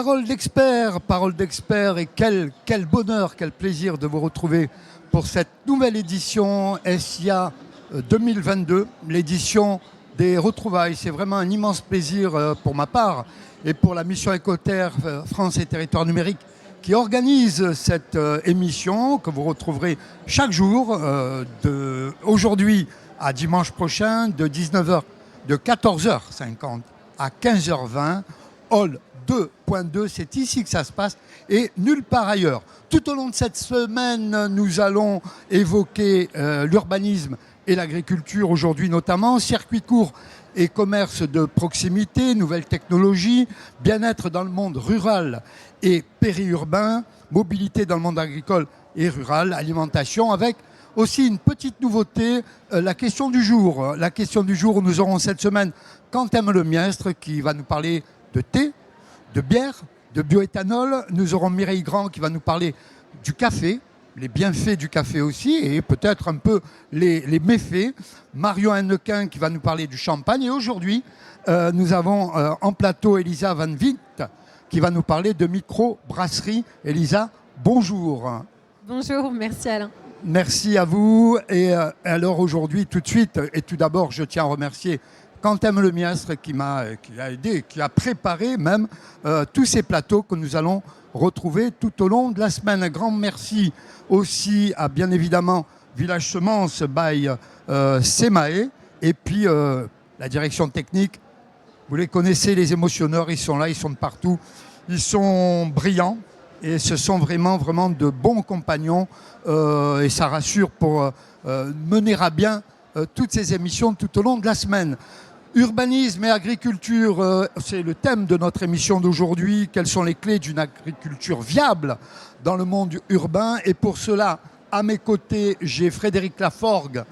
Parole d'expert, et quel bonheur, quel plaisir de vous retrouver pour cette nouvelle édition SIA 2022, l'édition des retrouvailles. C'est vraiment un immense plaisir pour ma part et pour la mission Écoterre France et Territoires Numériques qui organise cette émission que vous retrouverez chaque jour, aujourd'hui à dimanche prochain, de 14h50 à 15h20, hall 2.2, c'est ici que ça se passe et nulle part ailleurs. Tout au long de cette semaine, nous allons évoquer l'urbanisme et l'agriculture aujourd'hui notamment, circuits courts et commerce de proximité, nouvelles technologies, bien-être dans le monde rural et périurbain, mobilité dans le monde agricole et rural, alimentation, avec aussi une petite nouveauté, la question du jour. La question du jour, nous aurons cette semaine Quentin Lemiestre qui va nous parler de thé, de bière, de bioéthanol. Nous aurons Mireille Grand qui va nous parler du café, les bienfaits du café aussi, et peut-être un peu les méfaits. Marion Hennequin qui va nous parler du champagne. Et aujourd'hui, nous avons en plateau Elisa Van Witt qui va nous parler de microbrasserie. Elisa, bonjour. Bonjour, merci Alain. Merci à vous. Et alors aujourd'hui, tout de suite, et tout d'abord, je tiens à remercier Quentin Lemiestre qui m'a aidé, qui a préparé même tous ces plateaux que nous allons retrouver tout au long de la semaine. Un grand merci aussi à, bien évidemment, Village Semences by Semae, et puis la direction technique. Vous les connaissez, les émotionneurs, ils sont là, ils sont de partout. Ils sont brillants et ce sont vraiment de bons compagnons et ça rassure pour mener à bien toutes ces émissions tout au long de la semaine. Urbanisme et agriculture, c'est le thème de notre émission d'aujourd'hui. Quelles sont les clés d'une agriculture viable dans le monde urbain? Et pour cela, à mes côtés, j'ai Frédéric Laforgue.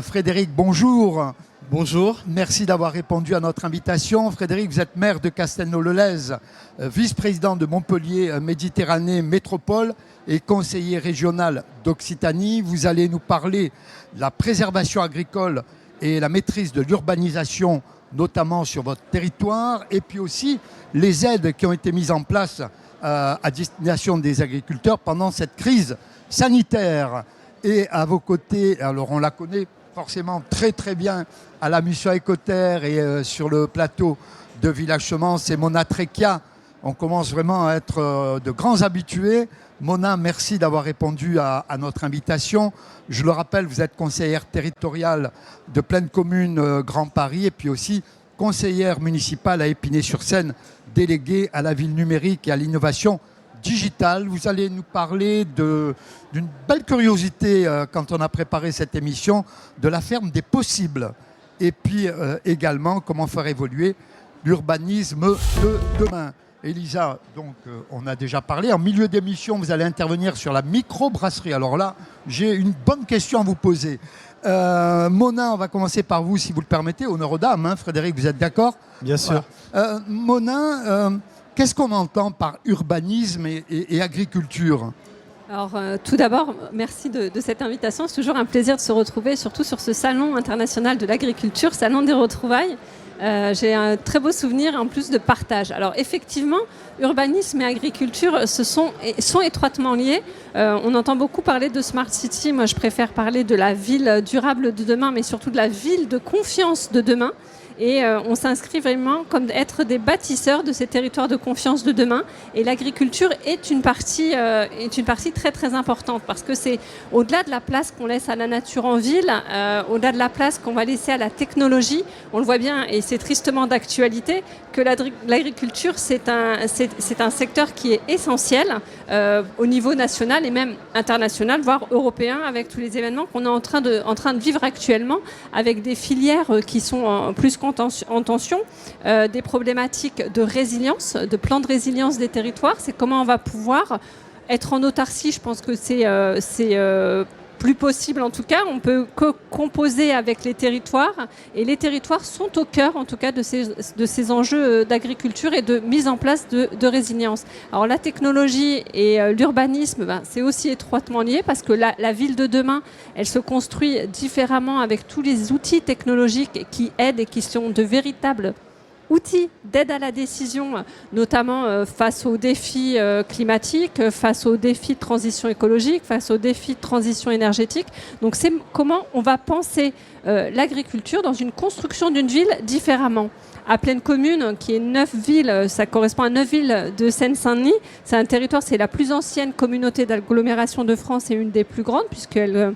Frédéric, bonjour. Bonjour. Merci d'avoir répondu à notre invitation. Frédéric, vous êtes maire de Castelnau-le-Lez, vice-président de Montpellier Méditerranée Métropole et conseiller régional d'Occitanie. Vous allez nous parler de la préservation agricole et la maîtrise de l'urbanisation, notamment sur votre territoire, et puis aussi les aides qui ont été mises en place à destination des agriculteurs pendant cette crise sanitaire. Et à vos côtés, alors on la connaît forcément très bien à la mission Écoterre et sur le plateau de Village Semences, c'est Mona Trecchia. On commence vraiment à être de grands habitués. Mona, merci d'avoir répondu à notre invitation. Je le rappelle, vous êtes conseillère territoriale de Pleine Commune Grand Paris et puis aussi conseillère municipale à Épinay-sur-Seine, déléguée à la ville numérique et à l'innovation digitale. Vous allez nous parler d'une belle curiosité quand on a préparé cette émission, de la ferme des possibles. Et puis également comment faire évoluer l'urbanisme de demain. Elisa, donc on a déjà parlé. En milieu d'émission, vous allez intervenir sur la microbrasserie. Alors là, j'ai une bonne question à vous poser. Mona, on va commencer par vous, si vous le permettez. Honneur aux dames, hein, Frédéric, vous êtes d'accord? Bien sûr. Voilà. Mona, qu'est-ce qu'on entend par urbanisme et agriculture? Alors tout d'abord, merci de cette invitation. C'est toujours un plaisir de se retrouver, surtout sur ce salon international de l'agriculture, salon des retrouvailles. J'ai un très beau souvenir en plus de partage. Alors effectivement, urbanisme et agriculture sont étroitement liés. On entend beaucoup parler de Smart City. Moi, je préfère parler de la ville durable de demain, mais surtout de la ville de confiance de demain. Et on s'inscrit vraiment comme être des bâtisseurs de ces territoires de confiance de demain. Et l'agriculture est une partie très importante parce que c'est au-delà de la place qu'on laisse à la nature en ville, au-delà de la place qu'on va laisser à la technologie. On le voit bien et c'est tristement d'actualité que l'agriculture c'est un secteur qui est essentiel au niveau national et même international, voire européen, avec tous les événements qu'on est en train de vivre actuellement, avec des filières qui sont plus en tension, des problématiques de résilience, de plan de résilience des territoires. C'est comment on va pouvoir être en autarcie. Je pense que c'est plus possible en tout cas. On peut composer avec les territoires et les territoires sont au cœur en tout cas de ces enjeux d'agriculture et de mise en place de résilience. Alors la technologie et l'urbanisme, c'est aussi étroitement lié parce que la ville de demain, elle se construit différemment avec tous les outils technologiques qui aident et qui sont de véritables outil d'aide à la décision, notamment face aux défis climatiques, face aux défis de transition écologique, face aux défis de transition énergétique. Donc c'est comment on va penser l'agriculture dans une construction d'une ville différemment. À Plaine Commune, qui est 9 villes, ça correspond à 9 villes de Seine-Saint-Denis. C'est un territoire, c'est la plus ancienne communauté d'agglomération de France et une des plus grandes, puisqu'elle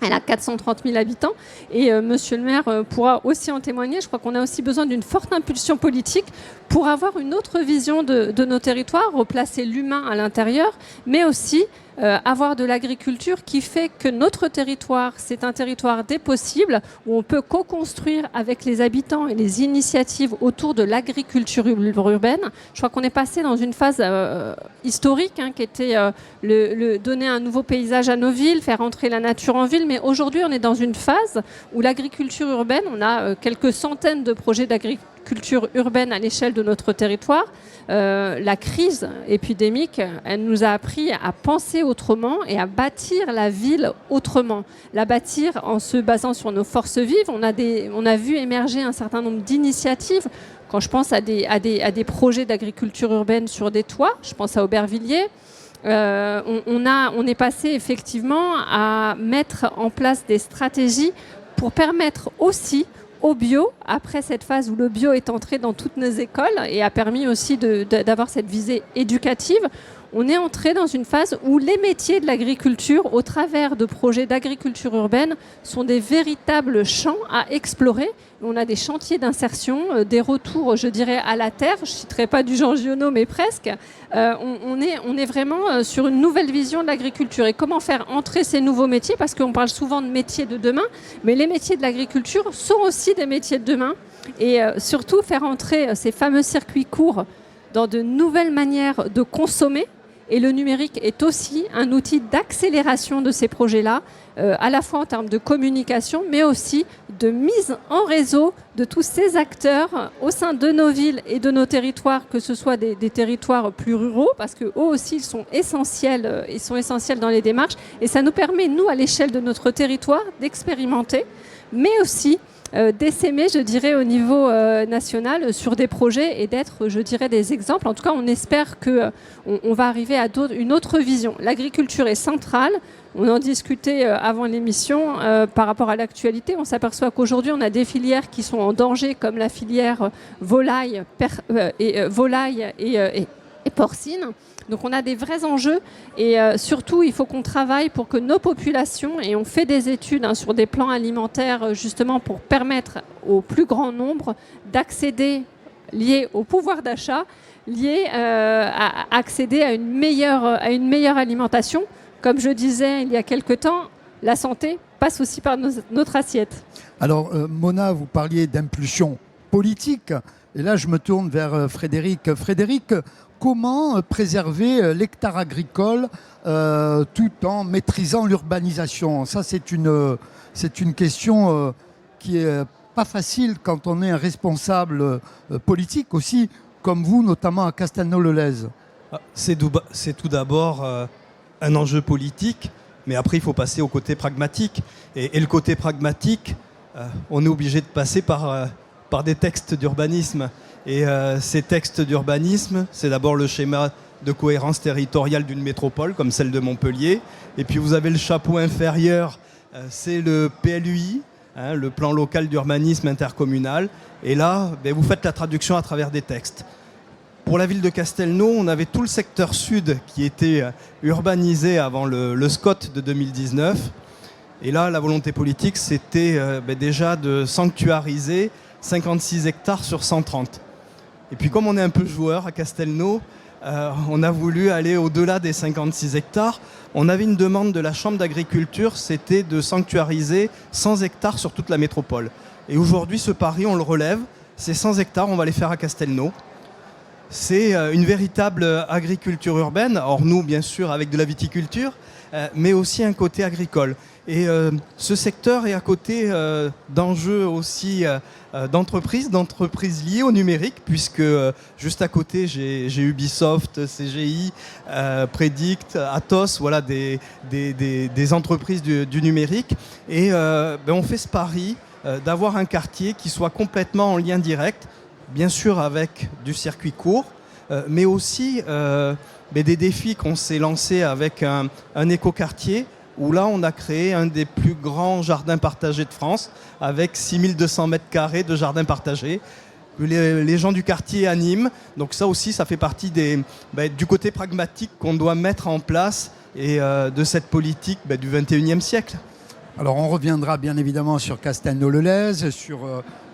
a 430 000 habitants. Et monsieur le maire pourra aussi en témoigner. Je crois qu'on a aussi besoin d'une forte impulsion politique pour avoir une autre vision de nos territoires, replacer l'humain à l'intérieur, mais aussi avoir de l'agriculture qui fait que notre territoire, c'est un territoire des possibles, où on peut co-construire avec les habitants et les initiatives autour de l'agriculture urbaine. Je crois qu'on est passé dans une phase historique, qui était donner un nouveau paysage à nos villes, faire entrer la nature en ville, mais aujourd'hui on est dans une phase où l'agriculture urbaine, on a quelques centaines de projets d'agriculture urbaine à l'échelle de notre territoire. La crise épidémique, elle nous a appris à penser autrement et à bâtir la ville autrement. La bâtir en se basant sur nos forces vives. On a vu émerger un certain nombre d'initiatives. Quand je pense à des projets d'agriculture urbaine sur des toits, je pense à Aubervilliers. On est passé effectivement à mettre en place des stratégies pour permettre aussi au bio, après cette phase où le bio est entré dans toutes nos écoles et a permis aussi d'avoir cette visée éducative, on est entré dans une phase où les métiers de l'agriculture, au travers de projets d'agriculture urbaine, sont des véritables champs à explorer. On a des chantiers d'insertion, des retours, je dirais, à la terre. Je ne citerai pas du Jean Giono, mais presque. On est vraiment sur une nouvelle vision de l'agriculture. Et comment faire entrer ces nouveaux métiers? Parce qu'on parle souvent de métiers de demain, mais les métiers de l'agriculture sont aussi des métiers de demain. Et surtout, faire entrer ces fameux circuits courts dans de nouvelles manières de consommer. Et le numérique est aussi un outil d'accélération de ces projets-là, à la fois en termes de communication, mais aussi de mise en réseau de tous ces acteurs au sein de nos villes et de nos territoires, que ce soit des territoires plus ruraux, parce qu'eux aussi ils sont essentiels dans les démarches. Et ça nous permet, nous, à l'échelle de notre territoire, d'expérimenter, mais aussi d'essaimer, je dirais, au niveau national sur des projets et d'être, je dirais, des exemples. En tout cas, on espère qu'on va arriver à une autre vision. L'agriculture est centrale. On en discutait avant l'émission par rapport à l'actualité. On s'aperçoit qu'aujourd'hui, on a des filières qui sont en danger, comme la filière volaille et porcine. Donc on a des vrais enjeux et surtout il faut qu'on travaille pour que nos populations, et on fait des études sur des plans alimentaires justement pour permettre au plus grand nombre d'accéder, lié au pouvoir d'achat, lié à accéder à une meilleure alimentation. Comme je disais il y a quelque temps, la santé passe aussi par notre assiette. Alors Mona, vous parliez d'impulsion politique et là je me tourne vers Frédéric. Frédéric, comment préserver l'hectare agricole tout en maîtrisant l'urbanisation? Ça, c'est une question qui n'est pas facile quand on est un responsable politique aussi, comme vous, notamment à Castelnau-le-Lez. C'est tout d'abord un enjeu politique, mais après, il faut passer au côté pragmatique. Et le côté pragmatique, on est obligé de passer par des textes d'urbanisme. Et ces textes d'urbanisme, c'est d'abord le schéma de cohérence territoriale d'une métropole, comme celle de Montpellier. Et puis vous avez le chapeau inférieur, c'est le PLUI, le plan local d'urbanisme intercommunal. Et là, vous faites la traduction à travers des textes. Pour la ville de Castelnau, on avait tout le secteur sud qui était urbanisé avant le SCOT de 2019. Et là, la volonté politique, c'était déjà de sanctuariser 56 hectares sur 130. Et puis comme on est un peu joueur à Castelnau, on a voulu aller au-delà des 56 hectares. On avait une demande de la Chambre d'agriculture, c'était de sanctuariser 100 hectares sur toute la métropole. Et aujourd'hui, ce pari, on le relève. Ces 100 hectares, on va les faire à Castelnau. C'est une véritable agriculture urbaine. Or nous, bien sûr, avec de la viticulture, mais aussi un côté agricole. Et ce secteur est à côté d'enjeux aussi d'entreprises liées au numérique, puisque juste à côté, j'ai Ubisoft, CGI, Predict, Atos, voilà des entreprises du numérique. Et on fait ce pari d'avoir un quartier qui soit complètement en lien direct bien sûr avec du circuit court, mais aussi des défis qu'on s'est lancés avec un écoquartier, où là on a créé un des plus grands jardins partagés de France, avec 6200 mètres carrés de jardins partagés, que les gens du quartier animent. Donc ça aussi, ça fait partie du côté pragmatique qu'on doit mettre en place et de cette politique du 21e siècle. Alors on reviendra bien évidemment sur Castelnau-le-Lez, sur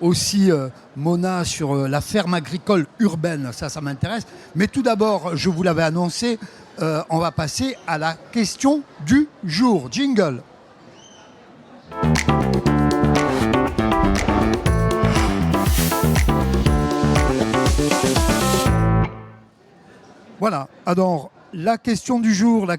aussi Mona, sur la ferme agricole urbaine, ça m'intéresse. Mais tout d'abord, je vous l'avais annoncé, on va passer à la question du jour. Jingle. Voilà, alors la question du jour,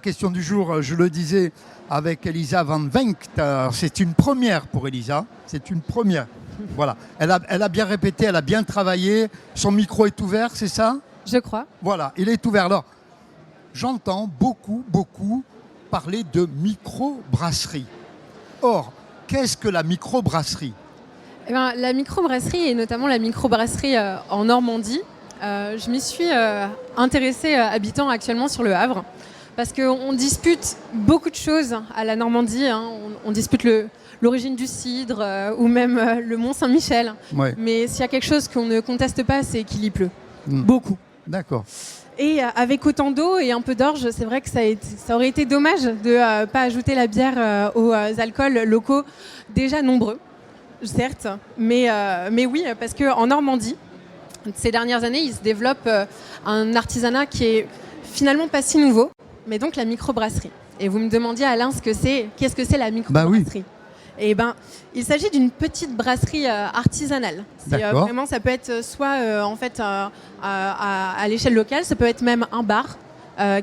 je le disais avec Elisa Van Venkt, c'est une première pour Elisa, c'est une première. Voilà, elle a bien répété, elle a bien travaillé, son micro est ouvert, c'est ça ? Je crois. Voilà, il est ouvert. Alors, j'entends beaucoup parler de microbrasserie. Or, qu'est-ce que la microbrasserie ? Eh bien, la microbrasserie, et notamment la microbrasserie en Normandie, je m'y suis intéressée habitant actuellement sur le Havre, parce qu'on dispute beaucoup de choses à la Normandie. On dispute l'origine du cidre ou même le Mont-Saint-Michel. Ouais. Mais s'il y a quelque chose qu'on ne conteste pas, c'est qu'il y pleut. Beaucoup. D'accord. Et avec autant d'eau et un peu d'orge, c'est vrai que ça aurait été dommage de ne pas ajouter la bière aux alcools locaux déjà nombreux, certes. Mais oui, parce qu'en Normandie, ces dernières années, il se développe un artisanat qui est finalement pas si nouveau, mais donc la microbrasserie. Et vous me demandiez, Alain, qu'est-ce que c'est la microbrasserie ? Oui. Eh ben, il s'agit d'une petite brasserie artisanale. D'accord. Vraiment, ça peut être soit à l'échelle locale, ça peut être même un bar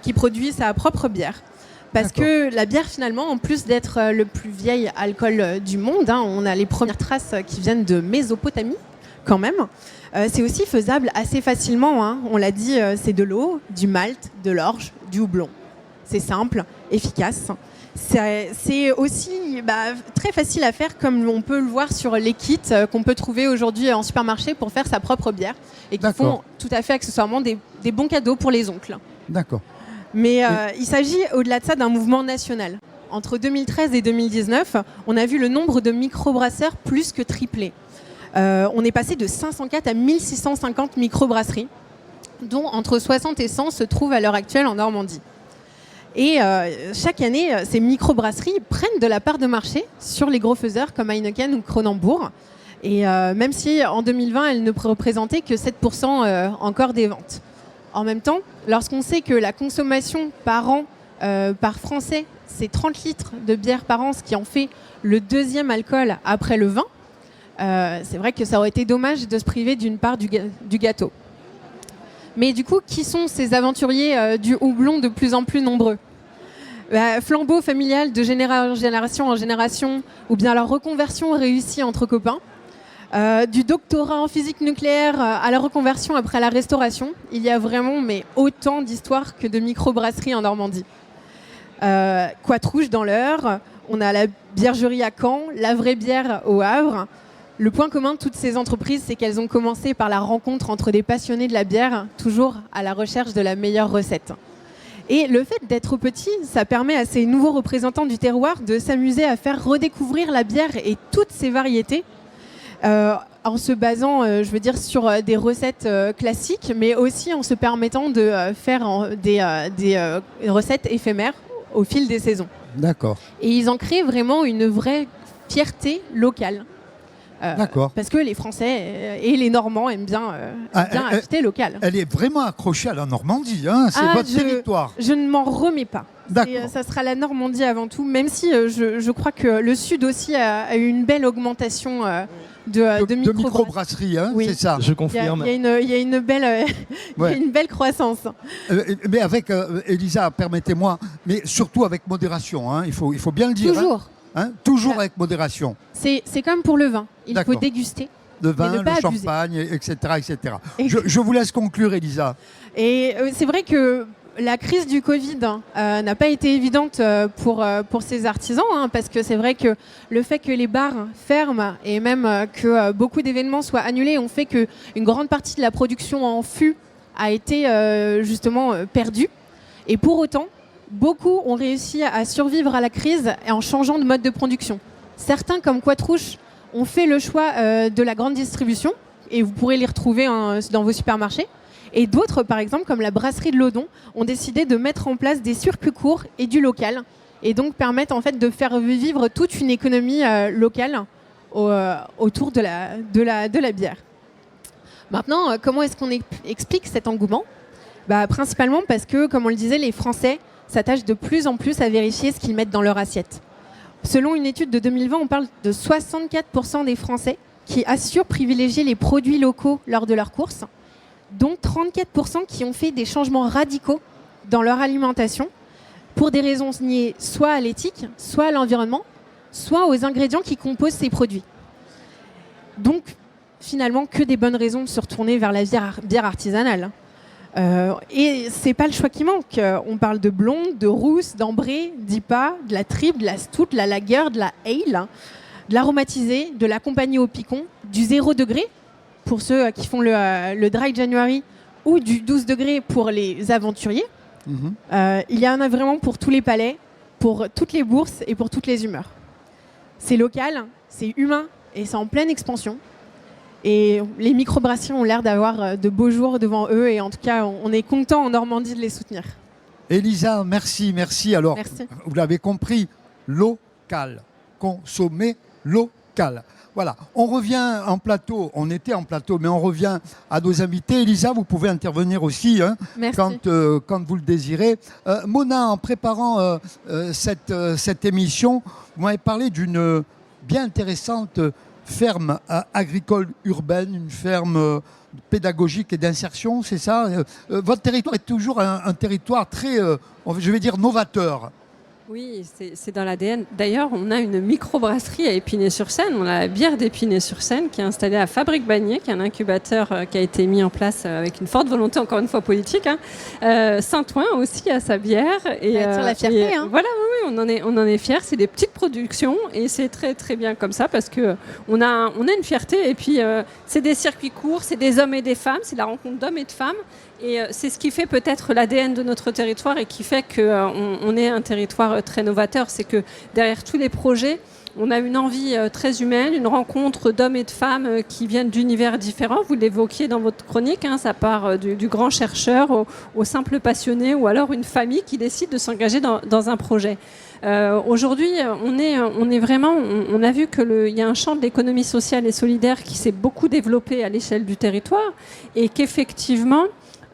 qui produit sa propre bière. Parce que la bière, finalement, en plus d'être le plus vieil alcool du monde, on a les premières traces qui viennent de Mésopotamie, quand même. C'est aussi faisable assez facilement. On l'a dit, c'est de l'eau, du malt, de l'orge, du houblon. C'est simple, efficace. C'est aussi très facile à faire, comme on peut le voir sur les kits qu'on peut trouver aujourd'hui en supermarché pour faire sa propre bière et qui font tout à fait accessoirement des bons cadeaux pour les oncles. D'accord. Mais il s'agit au-delà de ça d'un mouvement national. Entre 2013 et 2019, on a vu le nombre de microbrasseurs plus que tripler. On est passé de 504 à 1650 microbrasseries, dont entre 60 et 100 se trouvent à l'heure actuelle en Normandie. Et chaque année, ces microbrasseries prennent de la part de marché sur les gros faiseurs comme Heineken ou Kronenbourg. Et même si en 2020, elles ne représentaient que 7% encore des ventes. En même temps, lorsqu'on sait que la consommation par an par Français, c'est 30 litres de bière par an, ce qui en fait le deuxième alcool après le vin, c'est vrai que ça aurait été dommage de se priver d'une part du gâteau. Mais du coup, qui sont ces aventuriers du houblon de plus en plus nombreux ? Flambeau familial de génération en génération, ou bien leur reconversion réussie entre copains. Du doctorat en physique nucléaire à la reconversion après la restauration. Il y a vraiment autant d'histoires que de microbrasseries en Normandie. Quatrouche dans l'Eure, on a la Biergerie à Caen, la Vraie Bière au Havre. Le point commun de toutes ces entreprises, c'est qu'elles ont commencé par la rencontre entre des passionnés de la bière, toujours à la recherche de la meilleure recette. Et le fait d'être petit, ça permet à ces nouveaux représentants du terroir de s'amuser à faire redécouvrir la bière et toutes ses variétés, en se basant, sur des recettes classiques, mais aussi en se permettant de faire des recettes éphémères au fil des saisons. D'accord. Et ils en créent vraiment une vraie fierté locale. D'accord. Parce que les Français et les Normands aiment bien acheter local. Elle est vraiment accrochée à la Normandie, c'est votre territoire. Je ne m'en remets pas. D'accord. Ça sera la Normandie avant tout, même si je crois que le Sud aussi a eu une belle augmentation de microbrasserie, oui. C'est ça. Je confirme. Il y a une belle croissance. Mais avec, Elisa, permettez-moi, mais surtout avec modération, il faut bien le dire. Toujours. Toujours avec modération. C'est comme pour le vin, il faut déguster. Le vin, ne pas le abuser. champagne, etc. etc. Je vous laisse conclure, Elisa. Et c'est vrai que la crise du Covid n'a pas été évidente pour ces artisans, parce que c'est vrai que le fait que les bars ferment et même que beaucoup d'événements soient annulés ont fait qu'une grande partie de la production en fût a été justement perdue. Et pour autant, beaucoup ont réussi à survivre à la crise en changeant de mode de production. Certains, comme Quatrouche, ont fait le choix de la grande distribution, et vous pourrez les retrouver dans vos supermarchés. Et d'autres, par exemple, comme la brasserie de Laudon, ont décidé de mettre en place des circuits courts et du local, et donc permettent en fait de faire vivre toute une économie locale autour de la bière. Maintenant, comment est-ce qu'on explique cet engouement ? Principalement parce que, comme on le disait, les Français s'attachent de plus en plus à vérifier ce qu'ils mettent dans leur assiette. Selon une étude de 2020, on parle de 64% des Français qui assurent privilégier les produits locaux lors de leurs courses, dont 34% qui ont fait des changements radicaux dans leur alimentation pour des raisons liées soit à l'éthique, soit à l'environnement, soit aux ingrédients qui composent ces produits. Donc, finalement, que des bonnes raisons de se retourner vers la bière artisanale. Et c'est pas le choix qui manque. On parle de blonde, de rousse, d'ambrée, d'IPA, de la triple, de la stout, de la lager, de la ale, de l'aromatisé, de la compagnie au picon, du 0 degré pour ceux qui font le dry January ou du 12 degrés pour les aventuriers. Il y en a vraiment pour tous les palais, pour toutes les bourses et pour toutes les humeurs. C'est local, c'est humain et c'est en pleine expansion. Et les microbrasseries ont l'air d'avoir de beaux jours devant eux et en tout cas, on est content en Normandie de les soutenir. Elisa, merci. Alors, Merci. Vous l'avez compris, local, consommer local. Voilà, on revient en plateau, on était en plateau, mais on revient à nos invités. Elisa, vous pouvez intervenir aussi Merci. quand vous le désirez. Mona, en préparant cette émission, vous m'avez parlé d'une bien intéressante ferme agricole urbaine, une ferme pédagogique et d'insertion, c'est ça ? Votre territoire est toujours un territoire très, je vais dire, novateur. Oui, c'est dans l'ADN. D'ailleurs, on a une microbrasserie à Épinay-sur-Seine. On a la bière d'Épinay-sur-Seine qui est installée à Fabrique Bagné, qui est un incubateur qui a été mis en place avec une forte volonté, encore une fois politique. Saint-Ouen aussi a sa bière. Et, ça attire la fierté. Voilà, oui, on en est fiers. C'est des petites productions et c'est très très bien comme ça parce que on a une fierté. Et puis c'est des circuits courts, c'est des hommes et des femmes, c'est la rencontre d'hommes et de femmes. Et c'est ce qui fait peut-être l'ADN de notre territoire et qui fait qu'on est un territoire très novateur. C'est que derrière tous les projets, on a une envie très humaine, une rencontre d'hommes et de femmes qui viennent d'univers différents. Vous l'évoquiez dans votre chronique, ça part du grand chercheur au simple passionné ou alors une famille qui décide de s'engager dans un projet. Aujourd'hui, on a vu qu'il y a un champ de l'économie sociale et solidaire qui s'est beaucoup développé à l'échelle du territoire et qu'effectivement,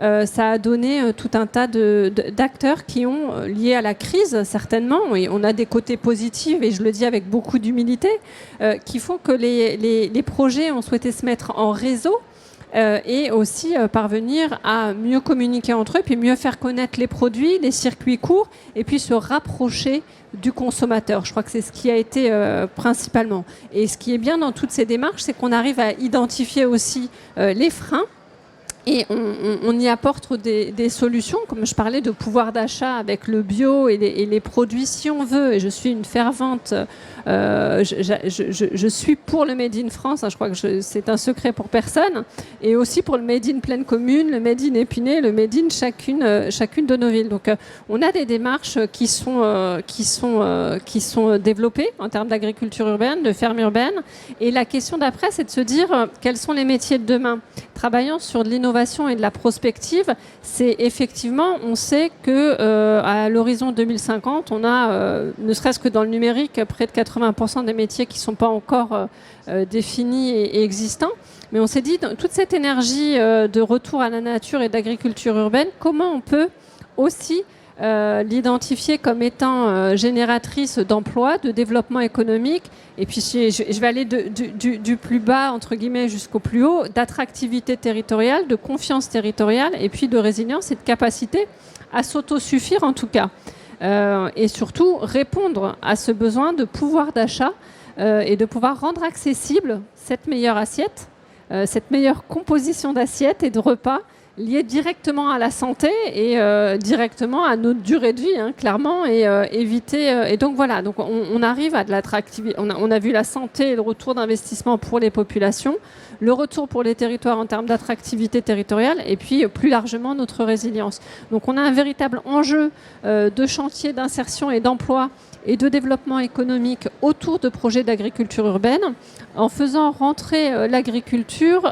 ça a donné tout un tas d'acteurs qui ont, liés à la crise certainement, et on a des côtés positifs, et je le dis avec beaucoup d'humilité, qui font que les projets ont souhaité se mettre en réseau et aussi parvenir à mieux communiquer entre eux, puis mieux faire connaître les produits, les circuits courts, et puis se rapprocher du consommateur. Je crois que c'est ce qui a été principalement. Et ce qui est bien dans toutes ces démarches, c'est qu'on arrive à identifier aussi les freins. Et on y apporte des solutions, comme je parlais de pouvoir d'achat avec le bio et les produits si on veut. Et je suis une fervente, je suis pour le Made in France, je crois que c'est un secret pour personne. Et aussi pour le Made in Plaine Commune, le Made in Épinay, le Made in chacune de nos villes. Donc on a des démarches qui sont développées en termes d'agriculture urbaine, de ferme urbaine. Et la question d'après, c'est de se dire quels sont les métiers de demain. Travaillant sur de l'innovation et de la prospective, c'est effectivement, on sait que à l'horizon 2050, on a, ne serait-ce que dans le numérique, près de 80% des métiers qui ne sont pas encore définis et existants. Mais on s'est dit, dans toute cette énergie de retour à la nature et d'agriculture urbaine, comment on peut aussi l'identifier comme étant génératrice d'emplois, de développement économique, et puis je vais aller du plus bas, entre guillemets, jusqu'au plus haut, d'attractivité territoriale, de confiance territoriale, et puis de résilience et de capacité à s'autosuffire en tout cas. Et surtout répondre à ce besoin de pouvoir d'achat et de pouvoir rendre accessible cette meilleure assiette, cette meilleure composition d'assiettes et de repas liées directement à la santé et directement à notre durée de vie, hein, clairement, et éviter. Et donc voilà, donc on arrive à de l'attractivité. On a vu la santé et le retour d'investissement pour les populations, le retour pour les territoires en termes d'attractivité territoriale, et puis plus largement notre résilience. Donc on a un véritable enjeu de chantier d'insertion et d'emploi et de développement économique autour de projets d'agriculture urbaine, en faisant rentrer l'agriculture,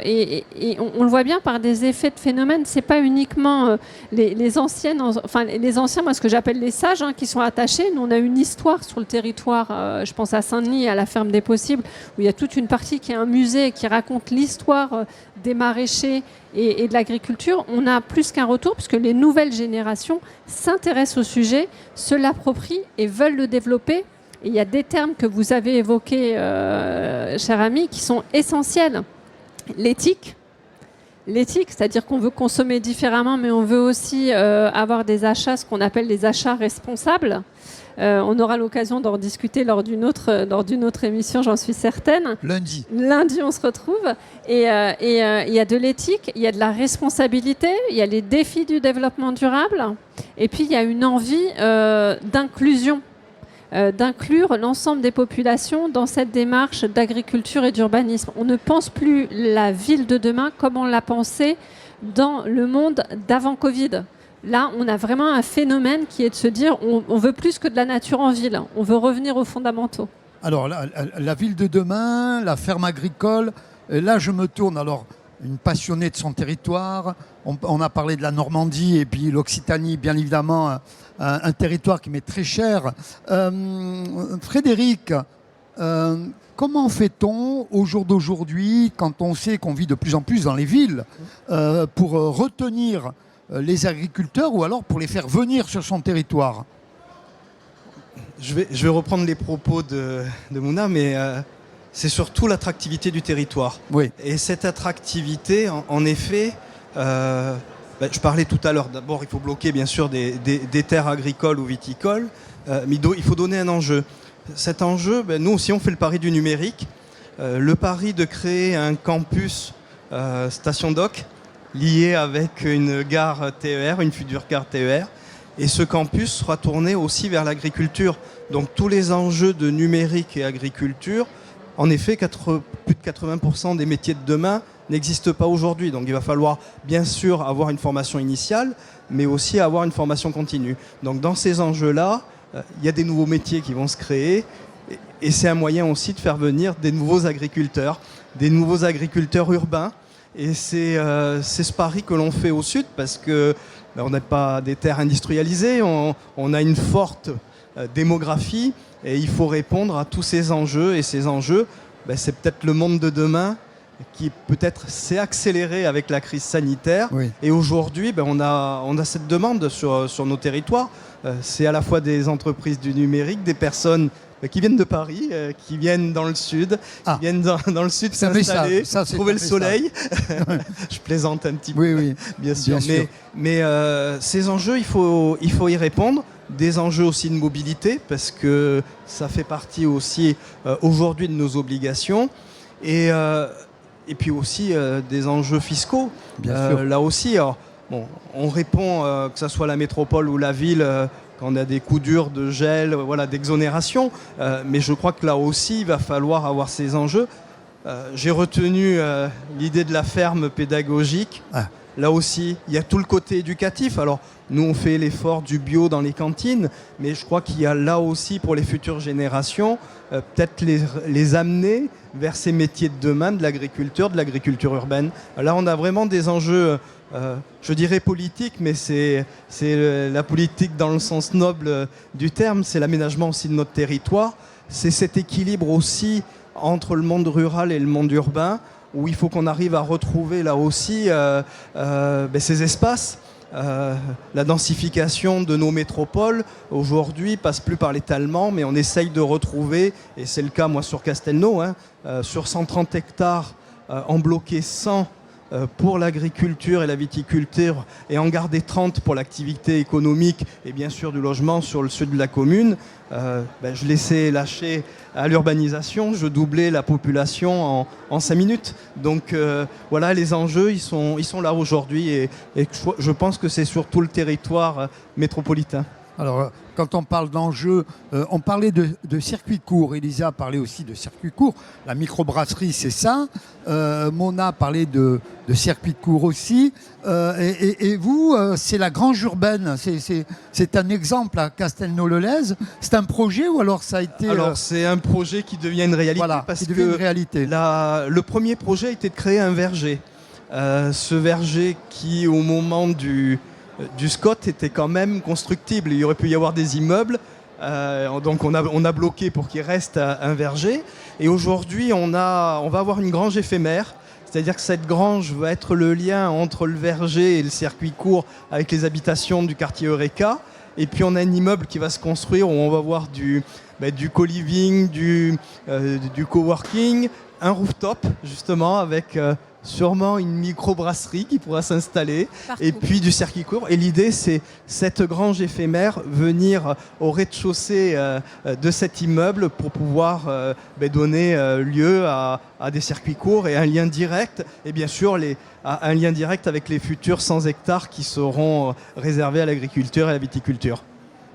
et on le voit bien par des effets de phénomène. C'est pas uniquement les anciens, moi ce que j'appelle les sages, hein, qui sont attachés. Nous on a une histoire sur le territoire, je pense à Saint-Denis, à la ferme des possibles, où il y a toute une partie qui est un musée qui raconte l'histoire des maraîchers et de l'agriculture. On a plus qu'un retour, puisque les nouvelles générations s'intéressent au sujet, se l'approprient et veulent le développer. Et il y a des termes que vous avez évoqués, cher ami, qui sont essentiels. L'éthique, c'est-à-dire qu'on veut consommer différemment, mais on veut aussi avoir des achats, ce qu'on appelle les achats responsables. On aura l'occasion d'en discuter lors d'une autre émission, j'en suis certaine. Lundi, on se retrouve. Et il y a de l'éthique, il y a de la responsabilité, il y a les défis du développement durable. Et puis, il y a une envie d'inclusion, d'inclure l'ensemble des populations dans cette démarche d'agriculture et d'urbanisme. On ne pense plus la ville de demain comme on l'a pensé dans le monde d'avant Covid. Là, on a vraiment un phénomène qui est de se dire on veut plus que de la nature en ville, on veut revenir aux fondamentaux. Alors, la ville de demain, la ferme agricole, là, je me tourne. Alors, une passionnée de son territoire, on a parlé de la Normandie et puis l'Occitanie, bien évidemment, un territoire qui m'est très cher. Frédéric, comment fait-on au jour d'aujourd'hui, quand on sait qu'on vit de plus en plus dans les villes, pour retenir les agriculteurs ou alors pour les faire venir sur son territoire? Je vais reprendre les propos de Mouna, mais c'est surtout l'attractivité du territoire. Oui. Et cette attractivité, en effet, je parlais tout à l'heure, d'abord il faut bloquer bien sûr des terres agricoles ou viticoles, mais il faut donner un enjeu. Cet enjeu, nous aussi on fait le pari du numérique, le pari de créer un campus station doc, lié avec une gare TER, une future gare TER. Et ce campus sera tourné aussi vers l'agriculture. Donc tous les enjeux de numérique et agriculture, en effet, plus de 80% des métiers de demain n'existent pas aujourd'hui. Donc il va falloir bien sûr avoir une formation initiale, mais aussi avoir une formation continue. Donc dans ces enjeux-là, il y a des nouveaux métiers qui vont se créer. Et c'est un moyen aussi de faire venir des nouveaux agriculteurs urbains. Et c'est ce pari que l'on fait au sud, parce que on n'a pas des terres industrialisées, on a une forte démographie, et il faut répondre à tous ces enjeux. Et ces enjeux, c'est peut-être le monde de demain qui peut-être s'est accéléré avec la crise sanitaire. Oui. Et aujourd'hui, on a cette demande sur nos territoires. C'est à la fois des entreprises du numérique, des personnes qui viennent de Paris, qui viennent dans le sud, qui viennent dans le sud s'installer, trouver le soleil. Je plaisante un petit peu, oui, bien sûr. Mais ces enjeux, il faut y répondre. Des enjeux aussi de mobilité, parce que ça fait partie aussi aujourd'hui de nos obligations. Et puis aussi des enjeux fiscaux. Là aussi, alors, on répond, que ce soit la métropole ou la ville, quand on a des coups durs de gel, d'exonération. Mais je crois que là aussi, il va falloir avoir ces enjeux. J'ai retenu l'idée de la ferme pédagogique. Là aussi, il y a tout le côté éducatif. Alors, nous, on fait l'effort du bio dans les cantines, mais je crois qu'il y a là aussi, pour les futures générations, peut-être les amener vers ces métiers de demain, de l'agriculture urbaine. Là, on a vraiment des enjeux, je dirais politiques, mais c'est la politique dans le sens noble du terme, c'est l'aménagement aussi de notre territoire. C'est cet équilibre aussi entre le monde rural et le monde urbain, où il faut qu'on arrive à retrouver là aussi ces espaces. La densification de nos métropoles aujourd'hui passe plus par l'étalement, mais on essaye de retrouver, et c'est le cas moi sur Castelnau, sur 130 hectares en bloqué 100 pour l'agriculture et la viticulture et en garder 30 pour l'activité économique et bien sûr du logement sur le sud de la commune, je laissais lâcher à l'urbanisation, je doublais la population en 5 minutes. Donc voilà, les enjeux, ils sont là aujourd'hui et je pense que c'est sur tout le territoire métropolitain. Alors, quand on parle d'enjeux, on parlait de circuits courts. Elisa a parlé aussi de circuits courts. La microbrasserie, c'est ça. Mona parlait de circuits courts aussi. Et vous, c'est la grange urbaine. C'est un exemple à Castelnau-le-Lez. C'est un projet ou alors ça a été... Alors, c'est un projet qui devient une réalité. Voilà, parce qui devient une réalité. Le premier projet a été de créer un verger. Ce verger qui, au moment du SCOT était quand même constructible. Il aurait pu y avoir des immeubles. Donc on a bloqué pour qu'il reste un verger. Et aujourd'hui, on va avoir une grange éphémère. C'est-à-dire que cette grange va être le lien entre le verger et le circuit court avec les habitations du quartier Eureka. Et puis on a un immeuble qui va se construire où on va avoir du co-living, du coworking, un rooftop justement avec... sûrement une microbrasserie qui pourra s'installer et puis du circuit court. Et l'idée, c'est cette grange éphémère venir au rez-de-chaussée de cet immeuble pour pouvoir donner lieu à des circuits courts et un lien direct, et bien sûr un lien direct avec les futurs 100 hectares qui seront réservés à l'agriculture et à la viticulture.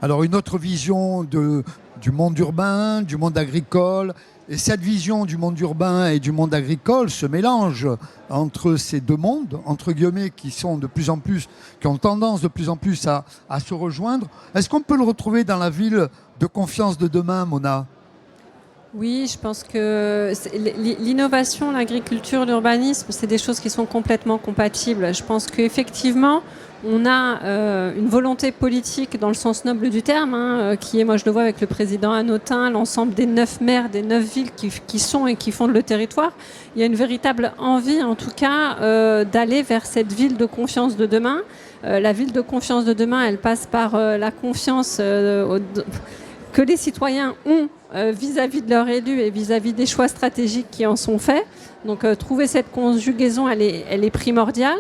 Alors une autre vision du monde urbain, du monde agricole. Et cette vision du monde urbain et du monde agricole se mélange entre ces deux mondes, entre guillemets, qui ont tendance de plus en plus à se rejoindre. Est-ce qu'on peut le retrouver dans la ville de confiance de demain, Mona ? Oui, je pense que l'innovation, l'agriculture, l'urbanisme, c'est des choses qui sont complètement compatibles. Je pense qu'effectivement, on a une volonté politique dans le sens noble du terme, qui est, moi je le vois avec le président Hanotin, l'ensemble des 9 maires, des 9 villes qui sont et qui fondent le territoire. Il y a une véritable envie, en tout cas, d'aller vers cette ville de confiance de demain. La ville de confiance de demain, elle passe par la confiance que les citoyens ont vis-à-vis de leurs élus et vis-à-vis des choix stratégiques qui en sont faits. Donc trouver cette conjugaison, elle est primordiale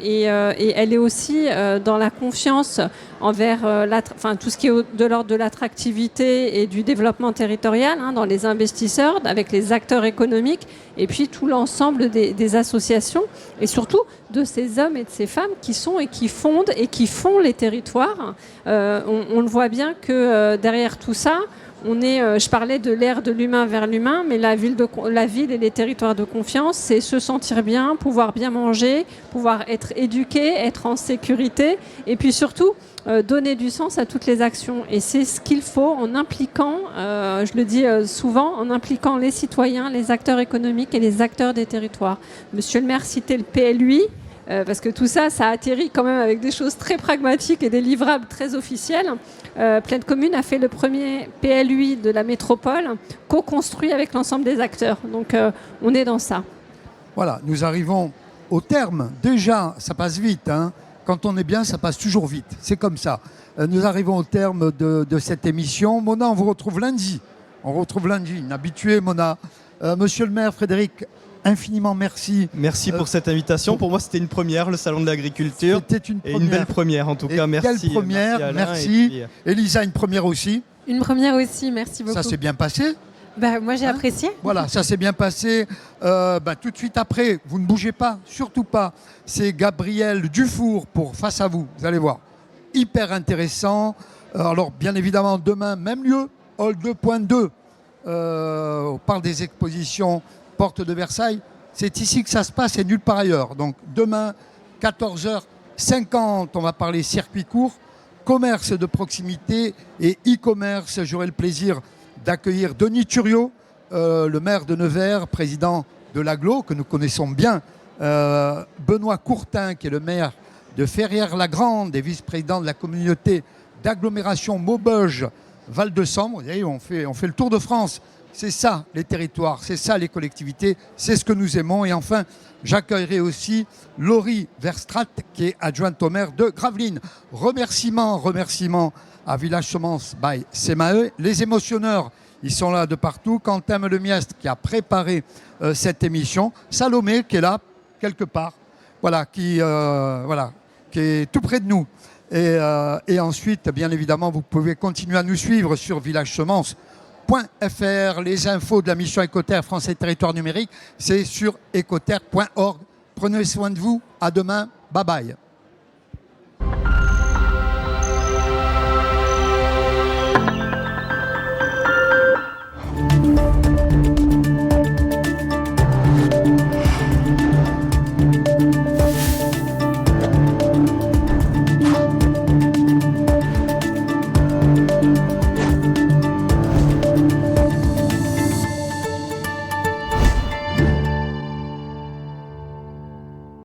et elle est aussi dans la confiance envers tout ce qui est de l'ordre de l'attractivité et du développement territorial, dans les investisseurs, avec les acteurs économiques et puis tout l'ensemble des associations et surtout de ces hommes et de ces femmes qui sont et qui fondent et qui font les territoires. On le voit bien que derrière tout ça, je parlais de l'ère de l'humain vers l'humain, mais la ville et les territoires de confiance, c'est se sentir bien, pouvoir bien manger, pouvoir être éduqué, être en sécurité, et puis surtout donner du sens à toutes les actions. Et c'est ce qu'il faut en impliquant, je le dis souvent, en impliquant les citoyens, les acteurs économiques et les acteurs des territoires. Monsieur le maire citait le PLUI. Parce que tout ça atterrit quand même avec des choses très pragmatiques et des livrables très officiels. Plaine Commune a fait le premier PLUI de la métropole, co-construit avec l'ensemble des acteurs. Donc on est dans ça. Voilà, nous arrivons au terme. Déjà, ça passe vite. Quand on est bien, ça passe toujours vite. C'est comme ça. Nous arrivons au terme de cette émission. Mona, on vous retrouve lundi. Une habituée, Mona. Monsieur le maire, Frédéric, infiniment merci. Merci pour cette invitation. Pour moi, c'était une première, le Salon de l'Agriculture. C'était une première. Et une belle première, en tout cas. Merci. Quelle première, merci. Elisa, une première aussi. Une première aussi, merci beaucoup. Ça s'est bien passé. Moi, j'ai apprécié. Voilà, ça s'est bien passé. Tout de suite après, vous ne bougez pas, surtout pas. C'est Gabriel Dufour pour Face à vous. Vous allez voir. Hyper intéressant. Alors, bien évidemment, demain, même lieu, Hall 2.2. On parle des expositions Porte de Versailles. C'est ici que ça se passe et nulle part ailleurs. Donc, demain, 14h50, on va parler circuit court, commerce de proximité et e-commerce. J'aurai le plaisir d'accueillir Denis Thuriot, le maire de Nevers, président de l'Agglo, que nous connaissons bien, Benoît Courtin, qui est le maire de Ferrières-la-Grande et vice-président de la communauté d'agglomération Maubeuge, Val-de-Sambre. Vous voyez, on fait le tour de France. C'est ça les territoires, c'est ça les collectivités, c'est ce que nous aimons. Et enfin, j'accueillerai aussi Laurie Verstraat, qui est adjointe au maire de Gravelines. Remerciements à Village Semence by Semae. Les émotionneurs, ils sont là de partout. Quentin Melemiestre qui a préparé cette émission. Salomé qui est là, quelque part. voilà, qui est tout près de nous. Et ensuite, bien évidemment, vous pouvez continuer à nous suivre sur villagesemence.fr. Les infos de la mission Écoterre France et Territoires Numériques, c'est sur écoterre.org. Prenez soin de vous. À demain. Bye bye.